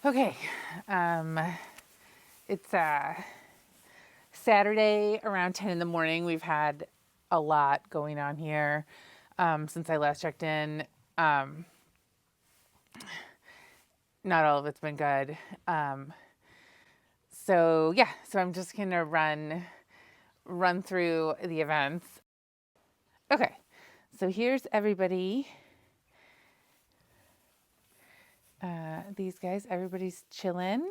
Okay, it's Saturday around 10 in the morning. We've had a lot going on here since I last checked in. Um, not all of it's been good. Um, so I'm just gonna run through the events. Okay, so here's everybody. These guys, everybody's chilling.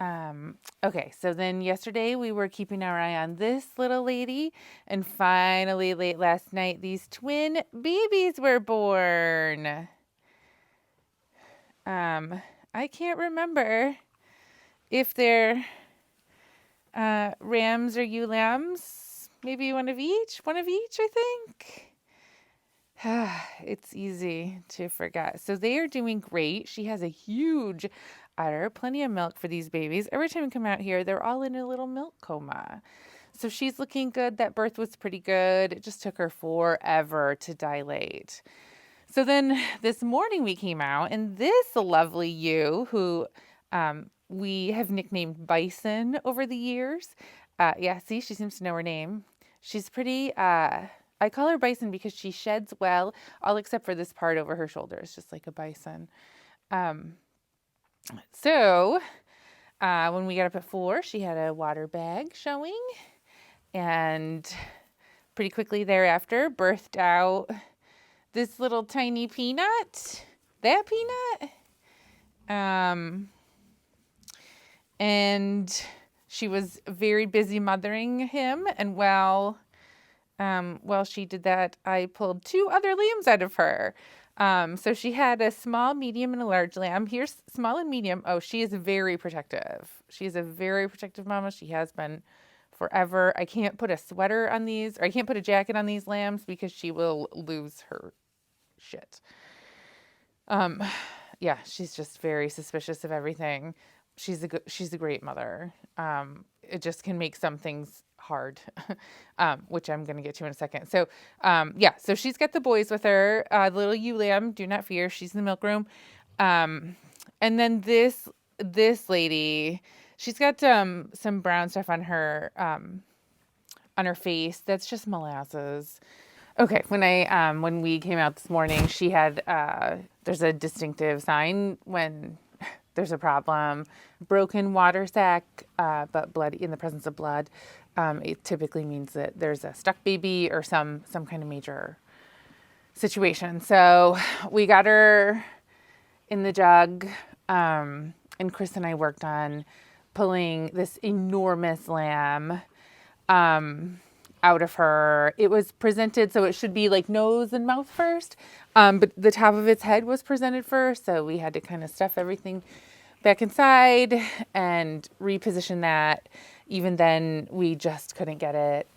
Okay, so then yesterday we were keeping our eye on this little lady, and finally, late last night, these twin babies were born. Um, I can't remember if they're rams or ewe lambs. Maybe one of each. One of each, I think. It's easy to forget. So they are doing great. She has a huge udder, plenty of milk for these babies. Every time we come out here, they're all in a little milk coma. So she's looking good. That birth was pretty good. It just took her forever to dilate. So then this morning we came out, and this lovely ewe, who we have nicknamed Bison over the years. Yeah, see, she seems to know her name. She's pretty. I call her Bison because she sheds well, all except for this part over her shoulders, just like a bison. Um, so when we got up at 4, she had a water bag showing, and pretty quickly thereafter birthed out this little tiny peanut. That peanut. And she was very busy mothering him, and while she did that, I pulled 2 other lambs out of her. So she had a small, medium, and a large lamb. Here's small and medium. Oh, she is very protective. She is a very protective mama. She has been forever. I can't put a sweater on these, or I can't put a jacket on these lambs because she will lose her shit. Yeah, she's just very suspicious of everything. She's a great mother. It just can make some things hard, which I'm going to get to in a second. So, yeah, so she's got the boys with her. Little ewe lamb, do not fear, she's in the milk room. And then this lady, she's got some brown stuff on her face. That's just molasses. Okay, when we came out this morning, she had there's a distinctive sign when there's a problem. Broken water sac, but blood in the presence of blood. It typically means that there's a stuck baby or some kind of major situation. So we got her in the jug, and Chris and I worked on pulling this enormous lamb out of her. It was presented, so it should be like nose and mouth first, but the top of its head was presented first, so we had to kind of stuff everything back inside and reposition that. Even then, we just couldn't get it.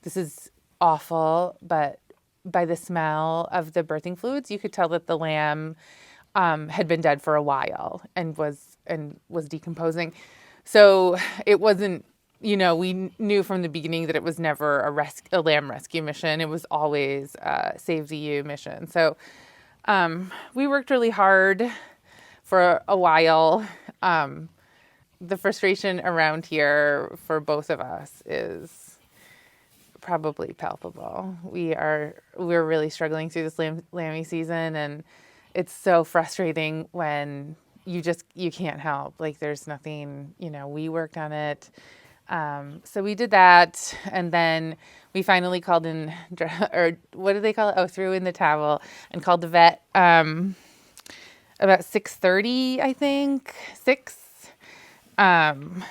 This is awful, but by the smell of the birthing fluids, you could tell that the lamb had been dead for a while and was decomposing. So it wasn't, we knew from the beginning that it was never a lamb rescue mission. It was always a save the ewe mission. So we worked really hard for a while. The frustration around here for both of us is probably palpable. We're really struggling through this lammy season, and it's so frustrating when you can't help. Like there's nothing, we worked on it. So we did that, and then we finally called in, or what do they call it? Oh, threw in the towel and called the vet about 6:30, I think, 6. And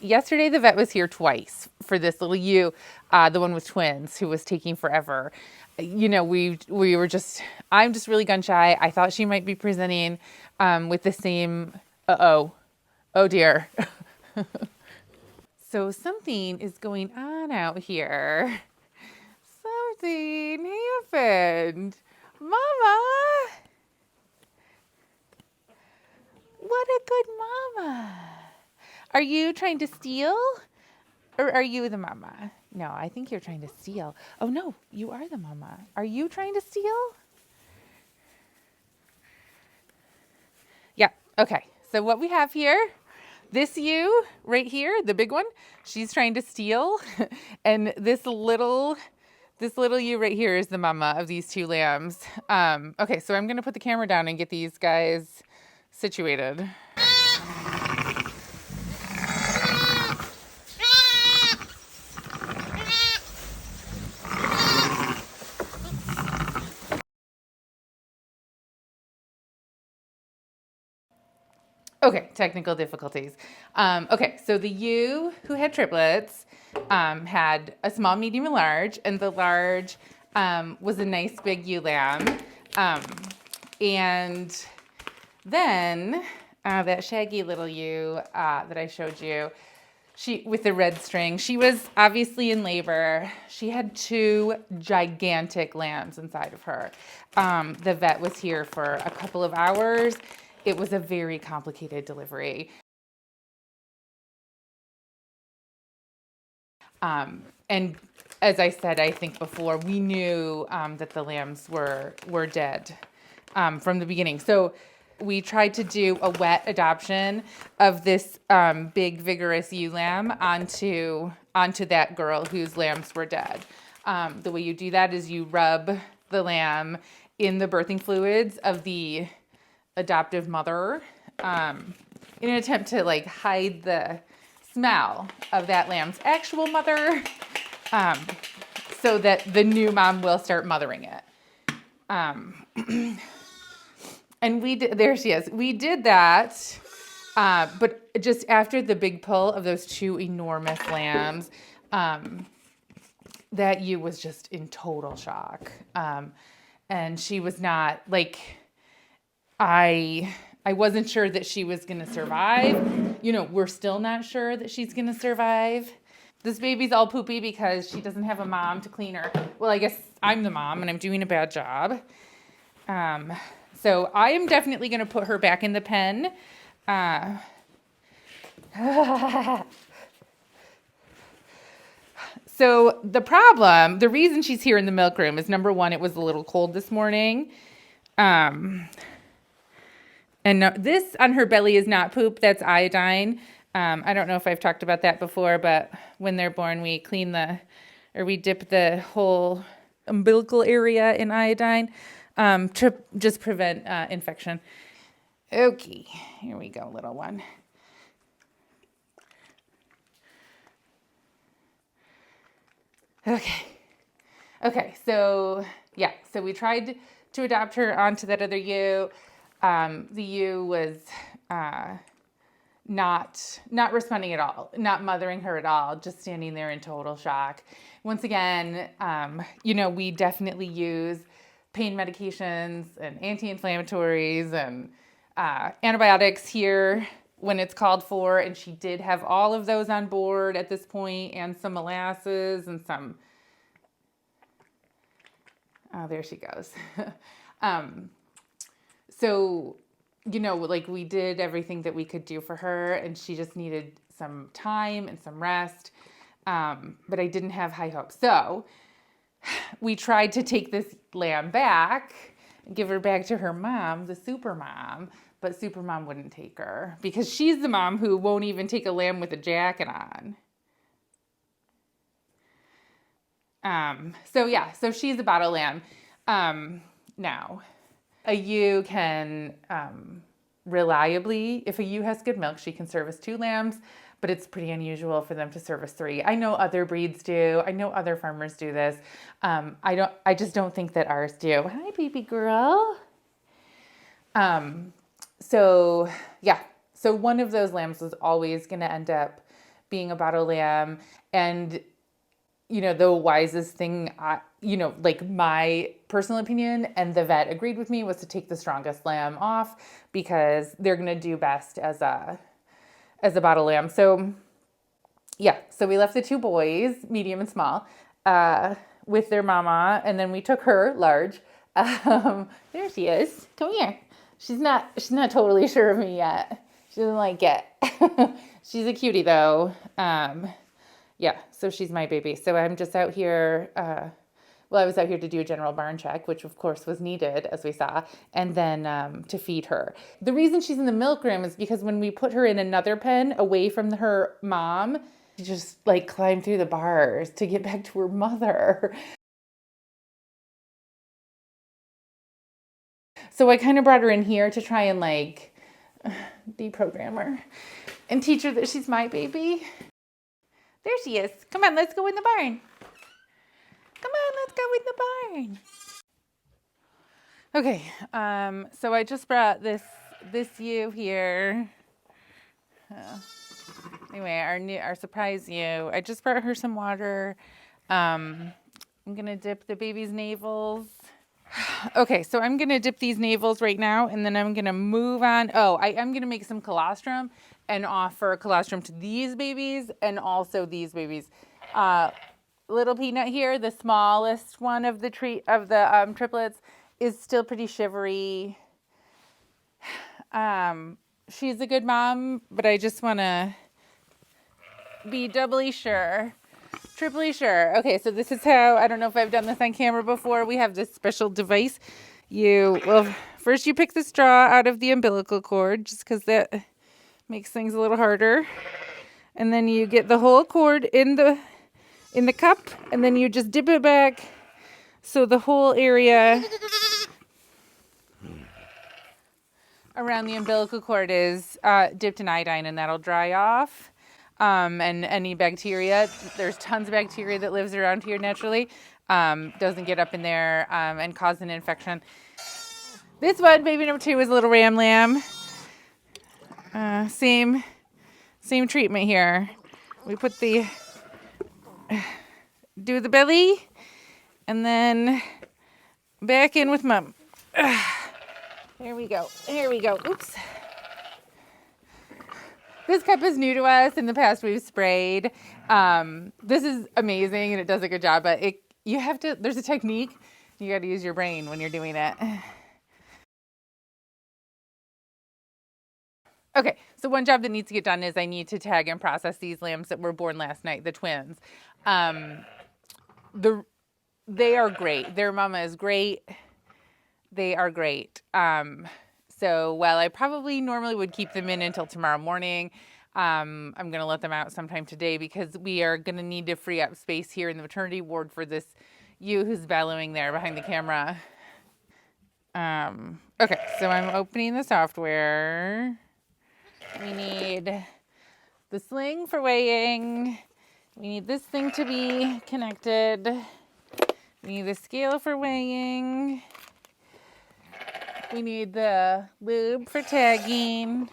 yesterday the vet was here twice for this little ewe, the one with twins who was taking forever. We were I'm just really gun shy. I thought she might be presenting with the same, oh dear. So something is going on out here. Something happened. Mama! What a good mama. Are you trying to steal? Or are you the mama? No, I think you're trying to steal. Oh no, you are the mama. Are you trying to steal? Okay, so what we have here, this ewe right here, the big one, she's trying to steal, and this little ewe right here is the mama of these two lambs. Okay, so I'm gonna put the camera down and get these guys situated. Okay, technical difficulties. Okay, so the ewe who had triplets had a small, medium, and large, and the large was a nice big ewe lamb. And then that shaggy little ewe that I showed you, she with the red string, she was obviously in labor. She had two gigantic lambs inside of her. The vet was here for a couple of hours. It was a very complicated delivery. And as I said, I think before, we knew that the lambs were dead from the beginning. So we tried to do a wet adoption of this big, vigorous ewe lamb onto that girl whose lambs were dead. The way you do that is you rub the lamb in the birthing fluids of the adoptive mother in an attempt to like hide the smell of that lamb's actual mother, so that the new mom will start mothering it. And we did, there she is. We did that, but just after the big pull of those two enormous lambs, that ewe was just in total shock. And she was not like, I wasn't sure that she was going to survive. You know, we're still not sure that she's going to survive. This baby's all poopy because she doesn't have a mom to clean her. Well, I guess I'm the mom and I'm doing a bad job. So I am definitely going to put her back in the pen. So the reason she's here in the milk room is, number one, it was a little cold this morning. And no, this on her belly is not poop, that's iodine. I don't know if I've talked about that before, but when they're born, we dip the whole umbilical area in iodine to just prevent infection. Okay, here we go, little one. Okay, so we tried to adopt her onto that other ewe. The ewe was not responding at all, not mothering her at all, just standing there in total shock. Once again, we definitely use pain medications and anti-inflammatories and antibiotics here when it's called for, and she did have all of those on board at this point, and some molasses and some, oh, there she goes. So, we did everything that we could do for her, and she just needed some time and some rest. But I didn't have high hopes. So we tried to take this lamb back and give her back to her mom, the super mom, but super mom wouldn't take her because she's the mom who won't even take a lamb with a jacket on. So she's a bottle lamb. Now, a ewe can reliably, if a ewe has good milk, she can service 2 lambs, but it's pretty unusual for them to service 3. I know other breeds do. I know other farmers do this. I just don't think that ours do. Hi, baby girl. So one of those lambs was always going to end up being a bottle lamb. And, the wisest thing, my personal opinion, and the vet agreed with me, was to take the strongest lamb off because they're going to do best as a bottle lamb. So we left the 2 boys, medium and small, with their mama, and then we took her, large. There she is. Come here. She's not totally sure of me yet. She doesn't like it. She's a cutie though. So she's my baby. So I'm just out here Well, I was out here to do a general barn check, which of course was needed, as we saw, and then to feed her. The reason she's in the milk room is because when we put her in another pen away from her mom, she just like climbed through the bars to get back to her mother. So I kind of brought her in here to try and like deprogram her and teach her that she's my baby. There she is. Come on, let's go in the barn. Come on, let's go in the barn. Okay, so I just brought this ewe here. Anyway, our surprise ewe. I just brought her some water. I'm gonna dip the baby's navels. Okay, so I'm gonna dip these navels right now, and then I'm gonna move on. Oh, I am gonna make some colostrum and offer colostrum to these babies and also these babies. Little Peanut here, the smallest one of the triplets, is still pretty shivery. She's a good mom, but I just want to be doubly sure, triply sure. Okay, so this is how, I don't know if I've done this on camera before. We have this special device. First you pick the straw out of the umbilical cord, just because that makes things a little harder. And then you get the whole cord in the cup, and then you just dip it back so the whole area around the umbilical cord is dipped in iodine, and that'll dry off. And any bacteria, there's tons of bacteria that lives around here naturally, doesn't get up in there and cause an infection. This one, baby number 2, is a little ram lamb. Same treatment here. We put do the belly, and then back in with mom. Here we go. Oops. This cup is new to us. In the past, we've sprayed. This is amazing, and it does a good job, but there's a technique. You got to use your brain when you're doing it. Okay, so one job that needs to get done is I need to tag and process these lambs that were born last night, the twins. They are great. Their mama is great. They are great. So while I probably normally would keep them in until tomorrow morning, I'm going to let them out sometime today because we are going to need to free up space here in the maternity ward for this ewe who's bellowing there behind the camera. Okay, so I'm opening the software. We need the sling for weighing. We need this thing to be connected. We need the scale for weighing. We need the lube for tagging.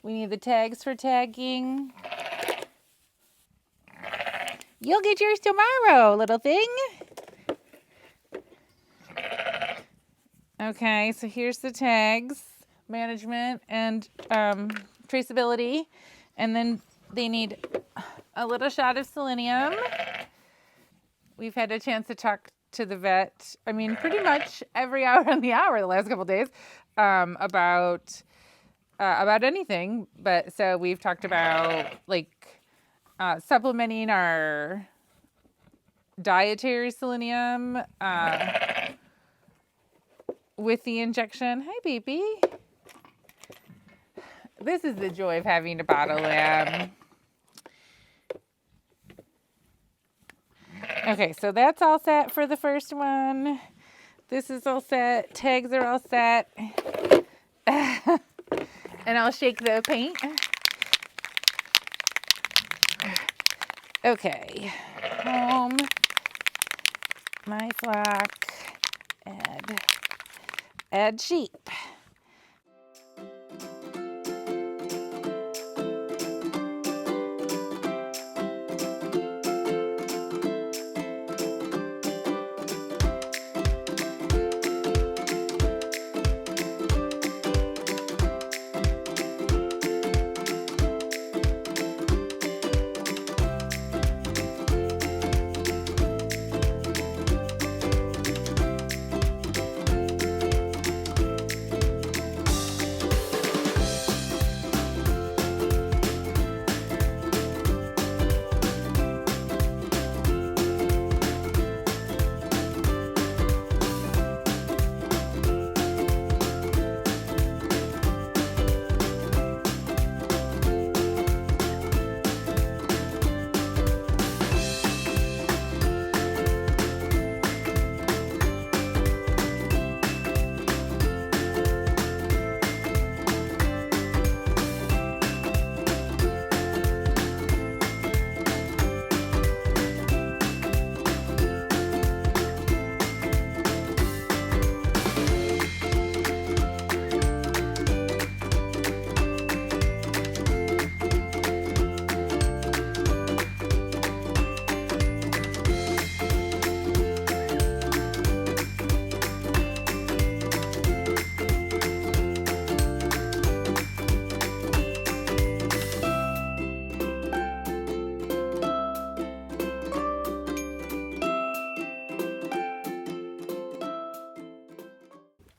We need the tags for tagging. You'll get yours tomorrow, little thing. Okay, so here's the tags, management and traceability. And then they need a little shot of selenium. We've had a chance to talk to the vet, pretty much every hour on the hour the last couple of days, about anything. But so we've talked about supplementing our dietary selenium with the injection. Hi, baby. This is the joy of having a bottle lamb. Okay, so that's all set for the first one. This is all set. Tags are all set. And I'll shake the paint. Okay. Home. My flock. Add sheep.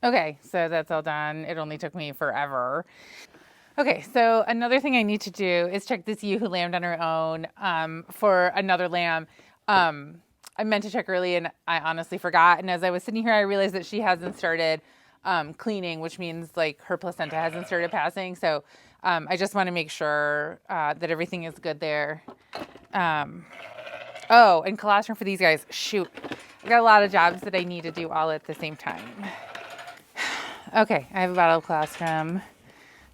Okay, so that's all done. It only took me forever. Okay, so another thing I need to do is check this ewe who lambed on her own for another lamb. I meant to check early and I honestly forgot. And as I was sitting here, I realized that she hasn't started cleaning, which means like her placenta hasn't started passing. So I just want to make sure that everything is good there. Oh, and colostrum for these guys. Shoot, I got a lot of jobs that I need to do all at the same time. Okay, I have a bottle of colostrum.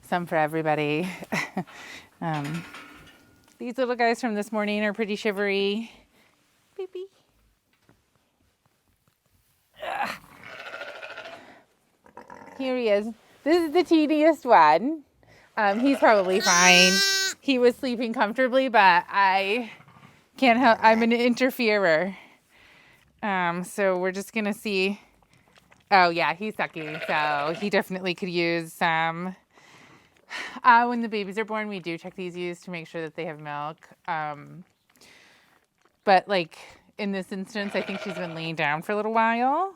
Some for everybody. These little guys from this morning are pretty shivery. Beep, beep. Here he is. This is the teeniest one. He's probably fine. He was sleeping comfortably, but I can't help. I'm an interferer. So we're just gonna see. Oh yeah, he's sucking. So he definitely could use some. When the babies are born, we do check these ewes to make sure that they have milk. But like in this instance, I think she's been laying down for a little while.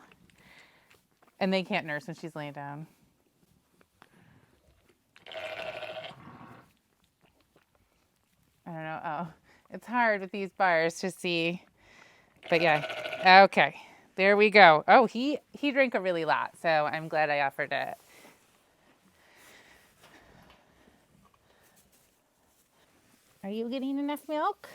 And they can't nurse when she's laying down. I don't know. Oh, it's hard with these bars to see. But yeah, okay. There we go. Oh, he drank a really lot, so I'm glad I offered it. Are you getting enough milk?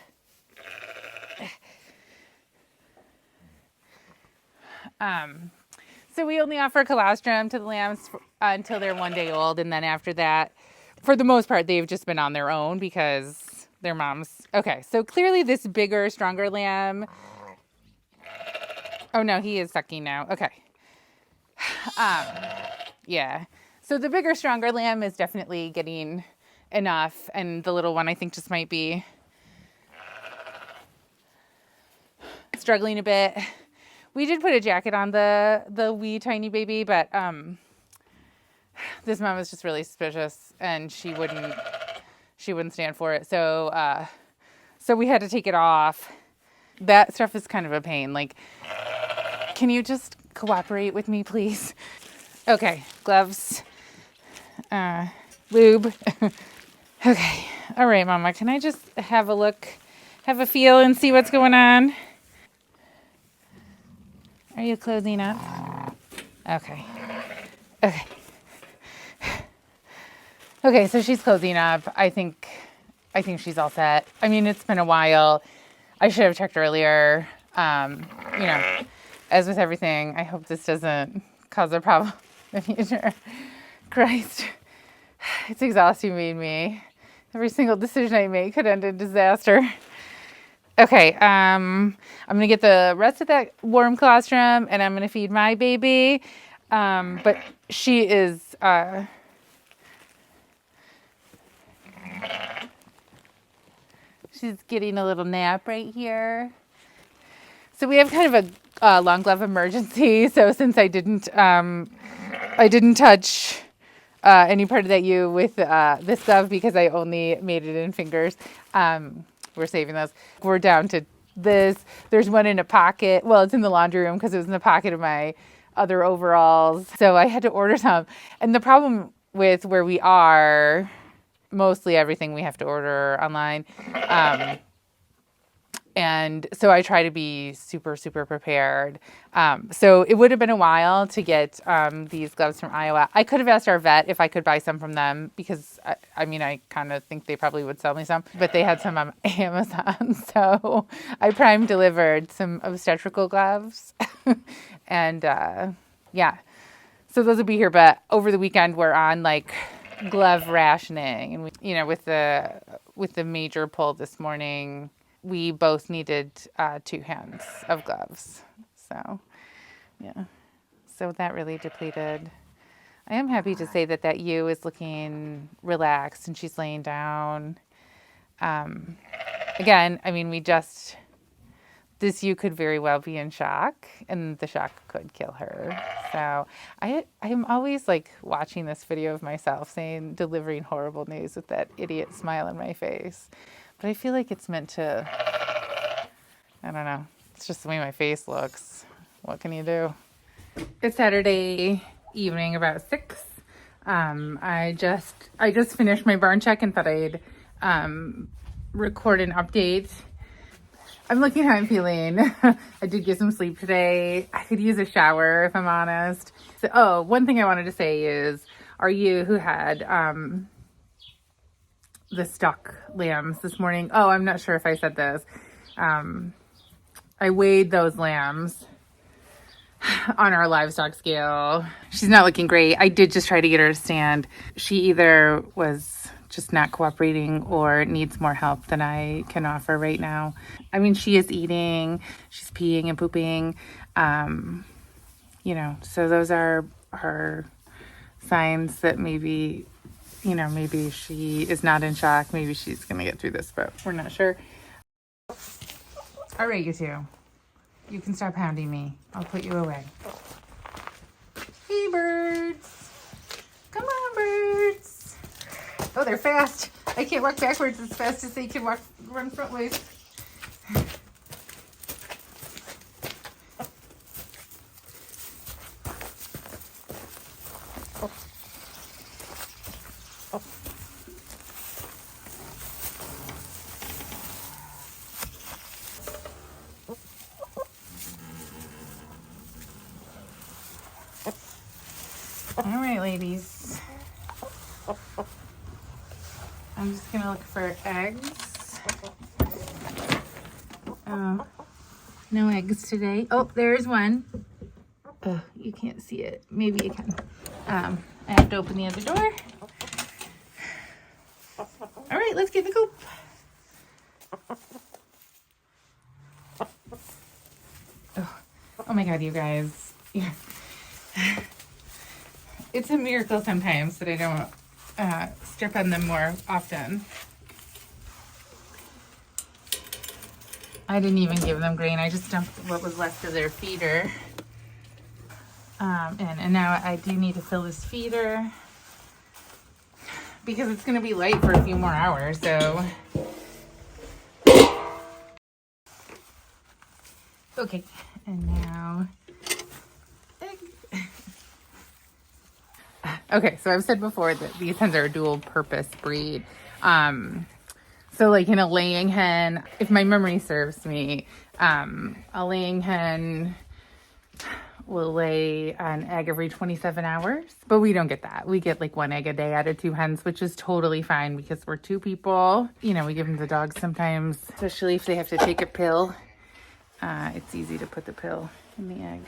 So we only offer colostrum to the lambs until they're 1 day old, and then after that, for the most part, they've just been on their own because their moms. Okay, so clearly this bigger, stronger lamb. Oh no, he is sucking now. Okay. Yeah. So the bigger, stronger lamb is definitely getting enough, and the little one I think just might be struggling a bit. We did put a jacket on the wee tiny baby, but this mom was just really suspicious, and she wouldn't stand for it. So so we had to take it off. That stuff is kind of a pain. Like, can you just cooperate with me, please? Okay, gloves, lube. Okay, all right, Mama. Can I just have a look, have a feel, and see what's going on? Are you closing up? Okay. Okay. Okay, so she's closing up. I think she's all set. I mean, it's been a while. I should have checked earlier. You know, as with everything, I hope this doesn't cause a problem in the future. Christ, it's exhausting me. Every single decision I make could end in disaster. Okay, I'm gonna get the rest of that warm colostrum, and I'm gonna feed my baby. But she is. She's getting a little nap right here. So we have kind of a long glove emergency. So since I didn't touch any part of that ewe with this glove because I only made it in fingers. We're saving those. We're down to this. There's one in a pocket. Well, it's in the laundry room because it was in the pocket of my other overalls. So I had to order some. And the problem with where we are, mostly everything we have to order online. And so I try to be super, super prepared. So it would have been a while to get these gloves from Iowa. I could have asked our vet if I could buy some from them because, I kind of think they probably would sell me some. But they had some on Amazon. So I prime delivered some obstetrical gloves. And, yeah. So those will be here. But over the weekend, we're on, like, glove rationing. And, with the major pull this morning, we both needed 2 hands of gloves. So, yeah. So that really depleted. I am happy to say that ewe is looking relaxed and she's laying down. Again, this ewe could very well be in shock, and the shock could kill her. So I'm always like watching this video of myself delivering horrible news with that idiot smile on my face. But I feel like it's meant to, I don't know. It's just the way my face looks. What can you do? It's Saturday. evening, about 6. I just finished my barn check and thought I'd record an update. I'm looking how I'm feeling. I did get some sleep today. I could use a shower if I'm honest. So, one thing I wanted to say is, are you who had the stuck lambs this morning? Oh, I'm not sure if I said this. I weighed those lambs on our livestock scale. She's not looking great. I did just try to get her to stand. She either was just not cooperating or needs more help than I can offer right now. I mean, she is eating, she's peeing and pooping. So those are her signs that maybe she is not in shock. Maybe she's going to get through this, but we're not sure. All right, you two. You can stop hounding me. I'll put you away. Hey, birds. Come on, birds. Oh, they're fast. I can't walk backwards as fast as they can run frontways. All right, ladies. I'm just gonna look for eggs. Oh, no eggs today. Oh, there's one. Oh, you can't see it. Maybe you can. I have to open the other door. All right, let's get the coop. Oh my God, you guys. Yeah. It's a miracle sometimes that I don't strip on them more often. I didn't even give them grain. I just dumped what was left of their feeder. And now I do need to fill this feeder because it's going to be light for a few more hours. So, okay. And now, okay, so I've said before that these hens are a dual purpose breed. So like in a laying hen, if my memory serves me, a laying hen will lay an egg every 27 hours, but we don't get that. We get like 1 egg a day out of 2 hens, which is totally fine because we're 2 people. We give them to dogs sometimes, especially if they have to take a pill. It's easy to put the pill in the egg.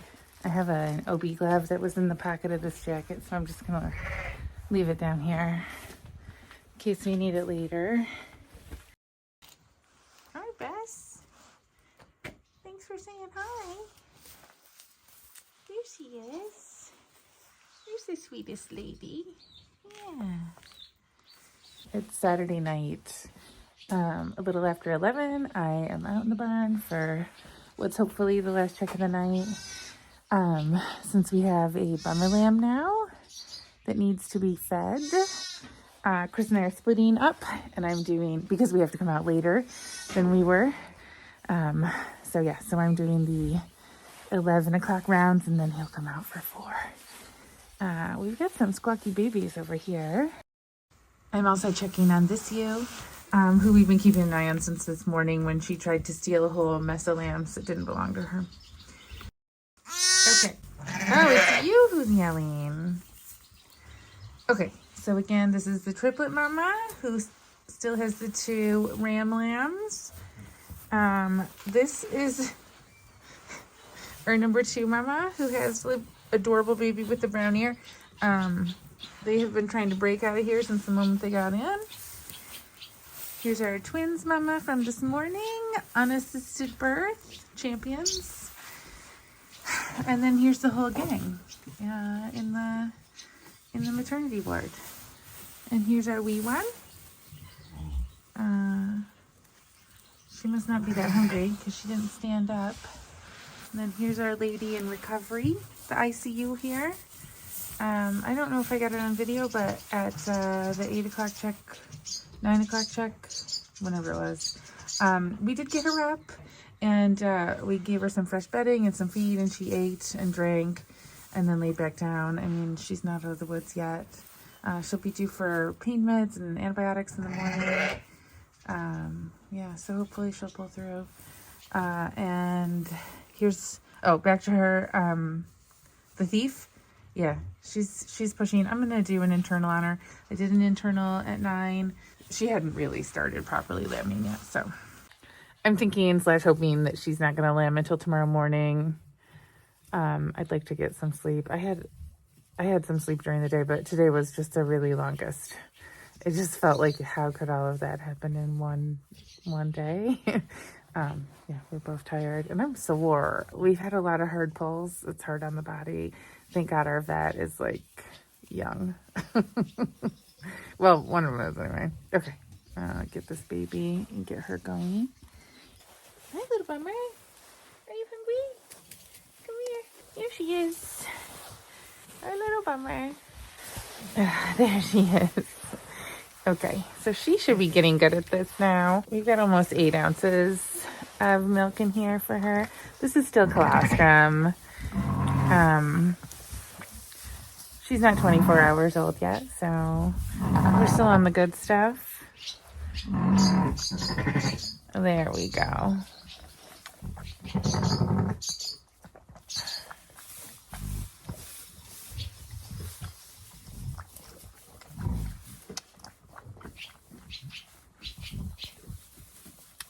I have an OB glove that was in the pocket of this jacket, so I'm just gonna leave it down here in case we need it later. Hi, Bess. Thanks for saying hi. There she is. You're the sweetest lady. Yeah. It's Saturday night, a little after 11. I am out in the barn for what's hopefully the last check of the night. Since we have a bummer lamb now that needs to be fed, Chris and I are splitting up, and I'm doing, because we have to come out later than we were. So I'm doing the 11 o'clock rounds, and then he'll come out for 4. We've got some squawky babies over here. I'm also checking on this ewe, who we've been keeping an eye on since this morning when she tried to steal a whole mess of lambs that didn't belong to her. Okay. Oh, it's you who's yelling. Okay, so again, this is the triplet mama who still has the 2 ram lambs. This is our number 2 mama who has the adorable baby with the brown ear. They have been trying to break out of here since the moment they got in. Here's our twins mama from this morning, unassisted birth champions. And then here's the whole gang in the maternity ward. And here's our wee one. She must not be that hungry because she didn't stand up. And then here's our lady in recovery, the ICU here. I don't know if I got it on video, but at the 8 o'clock check, 9 o'clock check, whenever it was, we did get her up. And we gave her some fresh bedding and some feed, and she ate and drank. and then laid back down. I mean, she's not out of the woods yet. She'll be due for pain meds and antibiotics in the morning. Yeah, so hopefully she'll pull through. And here's, back to her, the thief. Yeah, she's pushing. I'm gonna do an internal on her. I did an internal at 9. She hadn't really started properly lambing yet, so I'm thinking / hoping that she's not gonna lamb until tomorrow morning. I'd like to get some sleep. I had some sleep during the day, but today was just the really longest. It just felt like, how could all of that happen in one day? Yeah, we're both tired, and I'm sore. We've had a lot of hard pulls. It's hard on the body. Thank God our vet is like young. Well, one of them is anyway. Okay, get this baby and get her going. Hi, little bummer. Are you hungry? Come here. Here she is. Our little bummer. There she is. Okay, so she should be getting good at this now. We've got almost 8 ounces of milk in here for her. This is still colostrum. She's not 24 hours old yet, so we're still on the good stuff. There we go.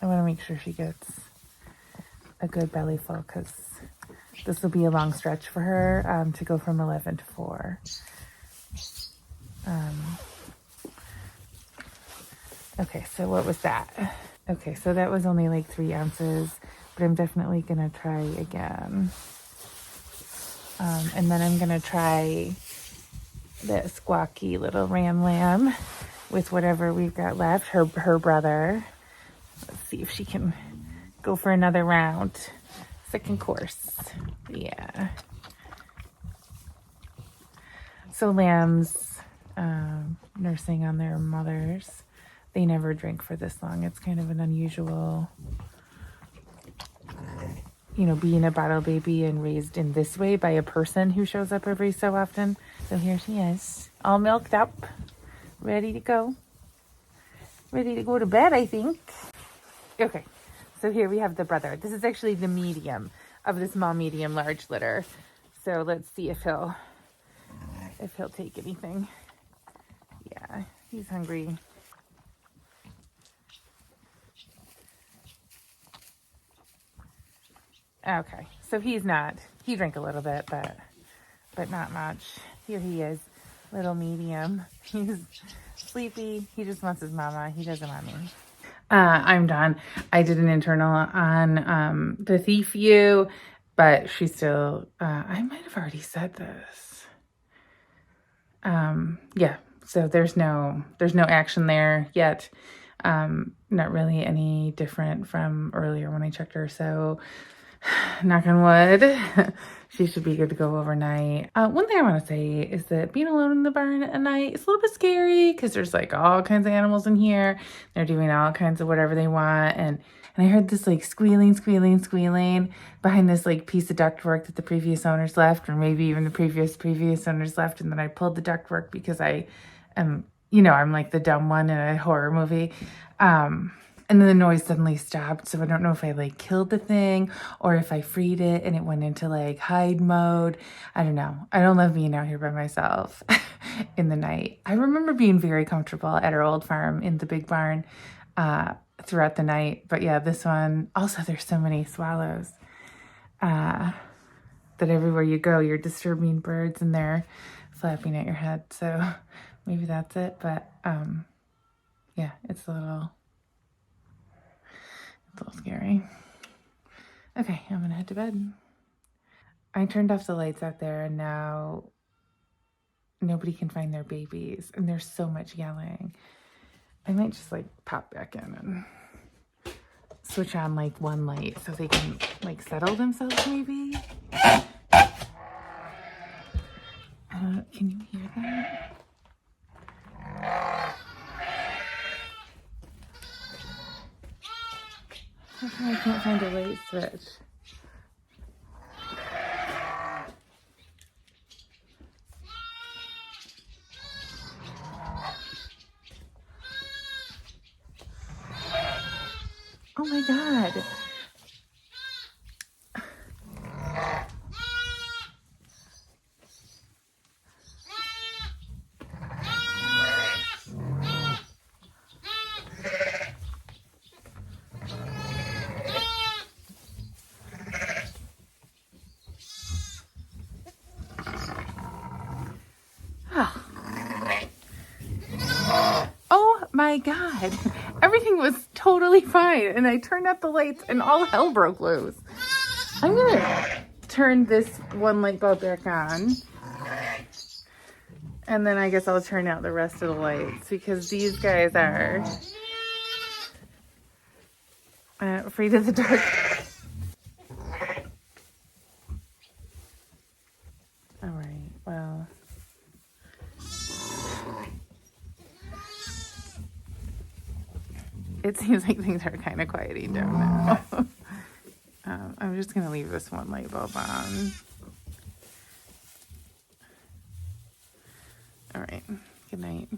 I want to make sure she gets a good belly full, because this will be a long stretch for her to go from 11 to 4. Okay, so what was that? Okay, so that was only like 3 ounces, but I'm definitely going to try again. And then I'm going to try that squawky little ram lamb with whatever we've got left, her brother. Let's see if she can go for another round. Second course. Yeah. So lambs nursing on their mothers, they never drink for this long. It's kind of an unusual, being a bottle baby and raised in this way by a person who shows up every so often. So here she is, all milked up, ready to go. Ready to go to bed, I think. Okay, so here we have the brother. This is actually the medium of the small, medium, large litter. So let's see if he'll take anything. Yeah, he's hungry. Okay, so he drank a little bit, but not much. Here he is, little medium. He's sleepy. He just wants his mama. He doesn't want me. I'm done. I did an internal on the thief ewe, but she's still, I might have already said this. Yeah, so there's no action there yet. Not really any different from earlier when I checked her, so knock on wood, she should be good to go overnight. One thing I want to say is that being alone in the barn at night is a little bit scary, because there's like all kinds of animals in here. They're doing all kinds of whatever they want. And I heard this like squealing behind this like piece of ductwork that the previous owners left, or maybe even the previous owners left. And then I pulled the ductwork because I am, I'm like the dumb one in a horror movie. And then the noise suddenly stopped. So I don't know if I like killed the thing or if I freed it and it went into like hide mode. I don't know. I don't love being out here by myself in the night. I remember being very comfortable at our old farm in the big barn throughout the night. But yeah, this one, also there's so many swallows that everywhere you go, you're disturbing birds and they're flapping at your head. So maybe that's it. But yeah, it's a little scary. Okay, I'm gonna head to bed. I turned off the lights out there and now nobody can find their babies and there's so much yelling. I might just like pop back in and switch on like one light so they can like settle themselves maybe. Can you hear that? How come I can't find a light switch? my God. Oh my God. Everything was totally fine. And I turned out the lights and all hell broke loose. I'm going to turn this one light bulb back on. And then I guess I'll turn out the rest of the lights because these guys are afraid of the dark. All right, well. It seems like things are kind of quieting down now. I'm just going to leave this one light bulb on. All right, good night.